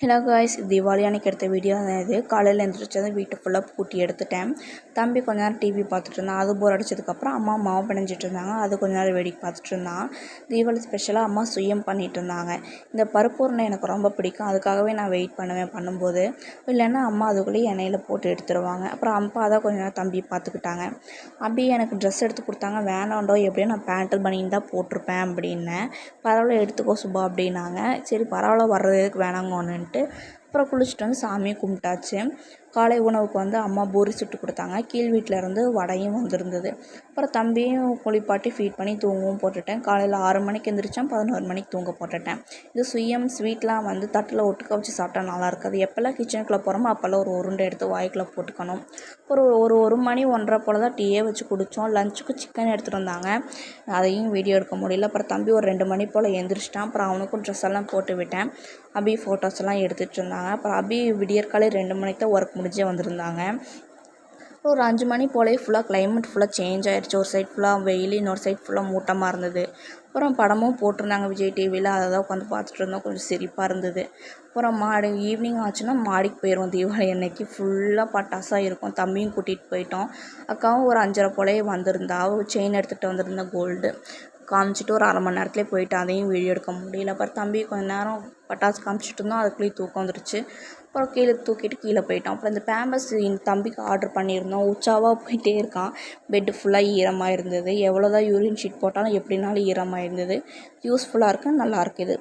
Hello guys, Deepavali அன்றைக்கி எடுத்த video தான் இது. காலையில் எழுந்திரிச்சதும் வீட்டு ஃபுல்லாக கூட்டி எடுத்துட்டேன். தம்பி கொஞ்ச நேரம் டிவி பார்த்துட்டு இருந்தான். அது போர் அடிச்சதுக்கப்புறம் அம்மா மாவு பிணைஞ்சிட்டு இருந்தாங்க. அது கொஞ்ச நேரம் வேடிக்கை பார்த்துட்டு இருந்தான். தீபாவளி ஸ்பெஷலாக அம்மா சுயம் பண்ணிகிட்டு இருந்தாங்க. இந்த பருப்பு உருண்டை எனக்கு ரொம்ப பிடிக்கும். அதுக்காகவே நான் வெயிட் பண்ணும்போது. இல்லைன்னா அம்மா அதுக்குள்ளேயே எண்ணெயில் போட்டு எடுத்துருவாங்க. அப்புறம் அப்பா தான் கொஞ்ச நேரம் தம்பி பார்த்துக்கிட்டாங்க. அப்படி எனக்கு ட்ரெஸ் எடுத்து கொடுத்தாங்க. வேணாண்டோ, எப்படியும் நான் பேண்ட்டு பனியன் தான் போட்டிருப்பேன் அப்படின்னேன். பரவாயில்ல எடுத்துக்கோ சுபா அப்படின்னாங்க. சரி பரவாயில்ல, வர்றது எதுக்கு வேணாங்கன்னுட்டு அப்புறம் குளிச்சுட்டு வந்து சாமியை கும்பிட்டாச்சு. காலை உணவுக்கு வந்து அம்மா பூரி சுட்டு கொடுத்தாங்க. கீழ் வீட்டில் இருந்து வடையும் வந்திருந்தது. அப்புறம் தம்பியும் குளிப்பாட்டி ஃபீட் பண்ணி தூங்கவும் போட்டுட்டேன். காலையில் 6 மணிக்கு எழுந்திரிச்சேன், 11 மணிக்கு தூங்க போட்டுட்டேன். இது சுயம் ஸ்வீட்லாம் வந்து தட்டில் ஒட்டுக்க வச்சு சாப்பிட்டா நல்லா இருக்காது. எப்போல்லாம் கிச்சனுக்குள்ளே போகிறோமோ அப்போல்லாம் ஒரு உருண்டை எடுத்து வாய்க்குள்ளே போட்டுக்கணும். ஒரு மணி 1:30 போல் தான் டீயே வச்சு குடித்தோம். லஞ்சுக்கு சிக்கன் எடுத்துகிட்டு வந்தாங்க. அதையும் வீடியோ எடுக்க முடியல. அப்புறம் தம்பி ஒரு 2 மணி போல் எழுந்திரிச்சிட்டான். அப்புறம் அவனுக்கும் ட்ரெஸ் எல்லாம் போட்டு விட்டேன். அபி ஃபோட்டோஸ் எல்லாம் எடுத்துகிட்டு இருந்தாங்க. அப்புறம் அபி விடியற்காலை 2 மணிக்கு தான் ஒர்க் முடிஞ்சே வந்திருந்தாங்க. ஒரு 5 மணி போலே ஃபுல்லாக கிளைமேட் ஃபுல்லாக சேஞ்ச் ஆகிடுச்சு. ஒரு சைட் ஃபுல்லாக வெயில், இன்னொரு சைட் ஃபுல்லாக மூட்டமாக இருந்தது. அப்புறம் படமும் போட்டிருந்தாங்க விஜய் டிவியில். அதை தான் உட்காந்து பார்த்துட்டு இருந்தோம். கொஞ்சம் சிரிப்பாக இருந்தது. அப்புறம் ஈவினிங் ஆச்சுன்னா மாடிக்கு போயிடுவோம். தீபாவளி அன்னைக்கு ஃபுல்லாக பட்டாசாக இருக்கும். தம்பியும் கூட்டிகிட்டு போயிட்டோம். அக்காவும் ஒரு 5:30 போலே வந்திருந்தா. செயின் எடுத்துகிட்டு வந்திருந்தா கோல்டு காமிச்சிட்டு ஒரு 1/2 மணி நேரத்துலேயே போயிட்டு அதையும் வீடியோ எடுக்க முடியல. அப்புறம் தம்பி கொஞ்ச நேரம் பட்டாசு காமிச்சிட்டு இருந்தோம். அதுக்குள்ளேயே தூக்கம் வந்துடுச்சு. அப்புறம் தூக்கிட்டு கீழே போயிட்டோம். அப்புறம் இந்த பேம்பஸ் தம்பிக்கு ஆர்டர் பண்ணியிருந்தோம். உற்சாவாக போயிட்டே இருக்கான். பெட்டு ஃபுல்லாக ஈரமாக இருந்தது. எவ்வளோ தான் யூரின் ஷீட் போட்டாலும் எப்படினாலும் ஈரமாக இருந்தது. யூஸ்ஃபுல்லாக இருக்குது, நல்லாயிருக்கு இது.